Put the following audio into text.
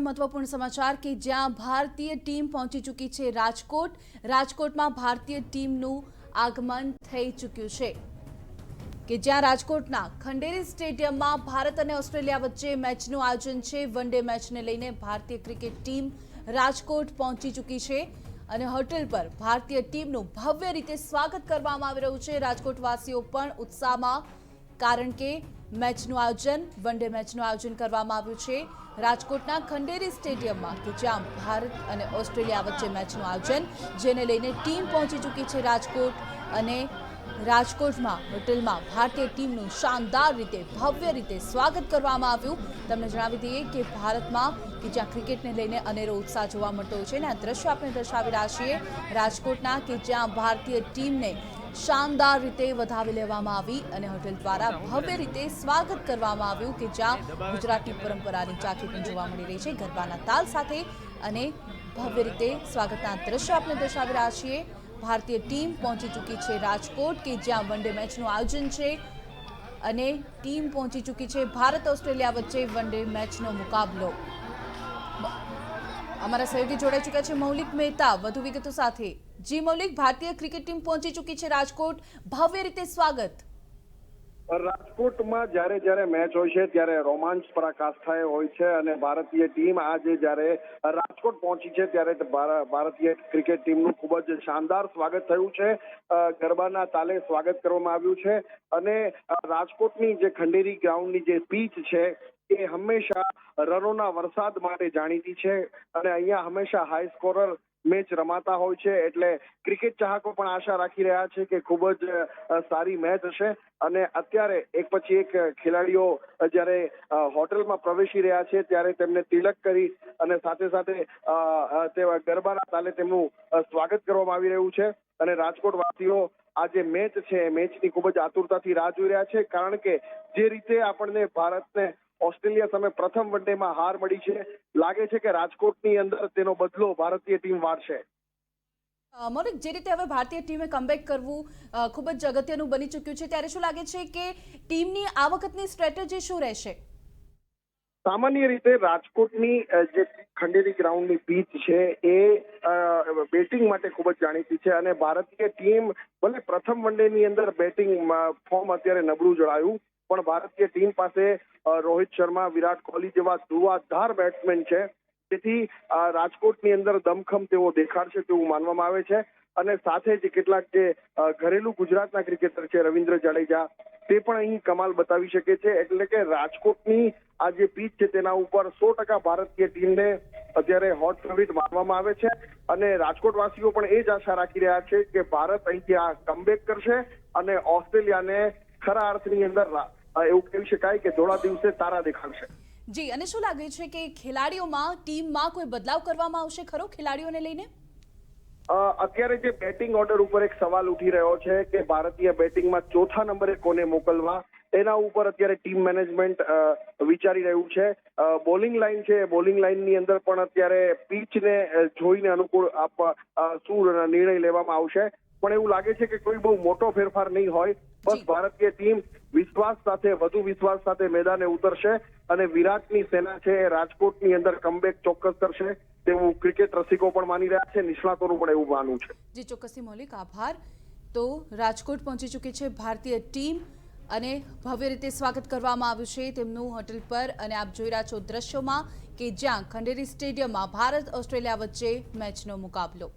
મહત્વપૂર્ણ સમાચાર કે જ્યાં ભારતીય ટીમ પહોંચી ચૂકી છે રાજકોટમાં ભારતીય ટીમનું આગમન થઈ ચૂક્યું છે કે જ્યાં રાજકોટના ખંડેરી સ્ટેડિયમમાં ભારત અને ઓસ્ટ્રેલિયા વચ્ચે મેચનું આયોજન છે। વન ડે મેચને લઈને ભારતીય ક્રિકેટ ટીમ રાજકોટ પહોંચી ચૂકી છે અને હોટેલ પર ભારતીય ટીમનું ભવ્ય રીતે સ્વાગત કરવામાં આવી રહ્યું છે। રાજકોટવાસીઓ પણ ઉત્સાહમાં, કારણ કે મેચનું આયોજન, વન ડે મેચનું આયોજન કરવામાં આવ્યું છે રાજકોટના ખંડેરી સ્ટેડિયમમાં કે જ્યાં ભારત અને ઓસ્ટ્રેલિયા વચ્ચે મેચનું આયોજન, જેને લઈને ટીમ પહોંચી ચૂકી છે રાજકોટ અને રાજકોટમાં હોટેલમાં ભારતીય ટીમનું શાનદાર રીતે, ભવ્ય રીતે સ્વાગત કરવામાં આવ્યું। તમને જણાવી દઈએ કે ભારતમાં કે જ્યાં ક્રિકેટને લઈને અનેરો ઉત્સાહ જોવા મળતો હોય છે અને આ દ્રશ્ય આપણે દર્શાવી રહ્યા છીએ રાજકોટના કે જ્યાં ભારતીય ટીમને શાનદાર રીતે વધાવી લેવામાં આવી અને હોટેલ દ્વારા ભવ્ય રીતે સ્વાગત કરવામાં આવ્યું કે જ્યાં ગુજરાતી પરંપરાની ઝાંખી પણ જોવા મળી રહી છે ગરબાના તાલ સાથે અને ભવ્ય રીતે સ્વાગતના દ્રશ્ય આપણે દર્શાવી રહ્યા છીએ। ભારતીય ટીમ પહોંચી ચૂકી છે રાજકોટ કે જ્યાં વન ડે મેચનું આયોજન છે અને ટીમ પહોંચી ચૂકી છે ભારત ઓસ્ટ્રેલિયા વચ્ચે વન ડે મેચનો મુકાબલો। અમારા સહયોગી જોડાઈ ચૂક્યા છે મૌલિક મહેતા વધુ વિગતો સાથે। જી મૌલિક, ભારતીય ક્રિકેટ ટીમ પહોંચી ચૂકી છે રાજકોટ, ભવ્ય રીતે સ્વાગત। રાજકોટમાં જ્યારે મેચ હોય છે ત્યારે રોમાંચ પરાકાષ્ઠાએ હોય છે અને ભારતીય ટીમ આજે જ્યારે રાજકોટ પહોંચી છે ત્યારે ભારતીય ક્રિકેટ ટીમનું ખૂબ જ શાનદાર સ્વાગત થયું છે। ગરબાના તાલે સ્વાગત કરવામાં આવ્યું છે અને રાજકોટની જે ખંડેરી ગ્રાઉન્ડની જે પીચ છે એ હંમેશા રનોના વરસાદ માટે જાણીતી છે અને અહીંયા હંમેશા હાઈ સ્કોરર મેચ રમાતા હોય છે, એટલે ક્રિકેટ ચાહકો પણ આશા રાખી રહ્યા છે કે ખૂબ જ સારી મેચ હશે અને અત્યારે એક પછી એક ખેલાડીઓ જ્યારે હોટલમાં પ્રવેશી રહ્યા છે ત્યારે તેમને તિલક કરી અને સાથે સાથે તે ગરબાના તાલે તેમનું સ્વાગત કરવામાં આવી રહ્યું છે અને રાજકોટવાસીઓ આ જે મેચ છે મેચની ખૂબ જ આતુરતાથી રાહ જોઈ રહ્યા છે, કારણ કે જે રીતે આપણને ભારતને ઓસ્ટ્રેલિયા સામે પ્રથમ વન ડેમાં હાર મળી છે, લાગે છે કે રાજકોટની અંદર તેનો બદલો ભારતીય ટીમ વાળશે। મૌલિક, જે રીતે હવે ભારતીય ટીમે કમબેક કરવું ખૂબ જ અગત્યનું બની ચૂક્યું છે, ત્યારે શું લાગે છે કે ટીમની આ વખતની સ્ટ્રેટેજી શું રહેશે? સામાન્ય રીતે રાજકોટની જે ખંડેરી ગ્રાઉન્ડની પીચ છે એ બેટિંગ માટે ખૂબ જ જાણીતી છે અને ભારતીય ટીમ ભલે પ્રથમ વન ડેની અંદર બેટિંગ ફોર્મ અત્યારે નબળું જણાયું, પણ ભારતીય ટીમ પાસે રોહિત શર્મા, વિરાટ કોહલી જેવા ધુઆધાર બેટ્સમેન છે, તેથી રાજકોટની અંદર દમખમ તેઓ દેખાડશે તેવું માનવામાં આવે છે અને સાથે જ કેટલાક જે ઘરેલું ગુજરાતના ક્રિકેટર છે રવિન્દ્ર જાડેજા, તે પણ અહીં કમાલ બતાવી શકે છે, એટલે કે રાજકોટની આ જે પીચ છે તેના ઉપર 100% ભારતીય ટીમને અત્યારે હોટ ફેવરિટ માનવામાં આવે છે અને રાજકોટવાસીઓ પણ એ જ આશા રાખી રહ્યા છે કે ભારત અહીંથી આ કમબેક કરશે અને ઓસ્ટ્રેલિયાને ખરા અર્થની અંદર એવું કહી શકાય કે ધોળા દિવસે તારા દેખાડશે। જી, અને શું લાગે છે કે ખેલાડીઓમાં, ટીમમાં કોઈ બદલાવ કરવામાં આવશે ખરો ખેલાડીઓને લઈને? અત્યારે જે બેટિંગ ઓર્ડર ઉપર એક સવાલ ઉઠી રહ્યો છે કે ભારતીય બેટિંગમાં ચોથા નંબરે કોને મોકલવા, એના ઉપર અત્યારે ટીમ મેનેજમેન્ટ વિચારી રહ્યું છે। બોલિંગ લાઇન છે, બોલિંગ લાઇનની અંદર પણ અત્યારે પીચને જોઈને અનુકૂળ શું નિર્ણય લેવામાં આવશે, પણ એવું લાગે છે કે કોઈ બહુ મોટો ફેરફાર નહીં હોય, બસ ભારતીય ટીમ વધુ વિશ્વાસ સાથે મેદાને ઉતરશે અને વિરાટની સેના છે એ રાજકોટની અંદર કમબેક ચોક્કસ કરશે તેવું ક્રિકેટ રસિકો પણ માની રહ્યા છે, નિષ્ણાતોનું પણ એવું માનવું છે। જી ચોક્કસથી મૌલિક, આભાર। તો રાજકોટ પહોંચી ચૂકી છે ભારતીય ટીમ અને ભવ્ય રીતે સ્વાગત કરવામાં આવ્યું છે તેમનું હોટેલ પર અને આપ જોઈ રહ્યા છો દ્રશ્યોમાં કે જ્યાં ખંડેરી સ્ટેડિયમમાં ભારત ઓસ્ટ્રેલિયા વચ્ચે મેચનો મુકાબલો।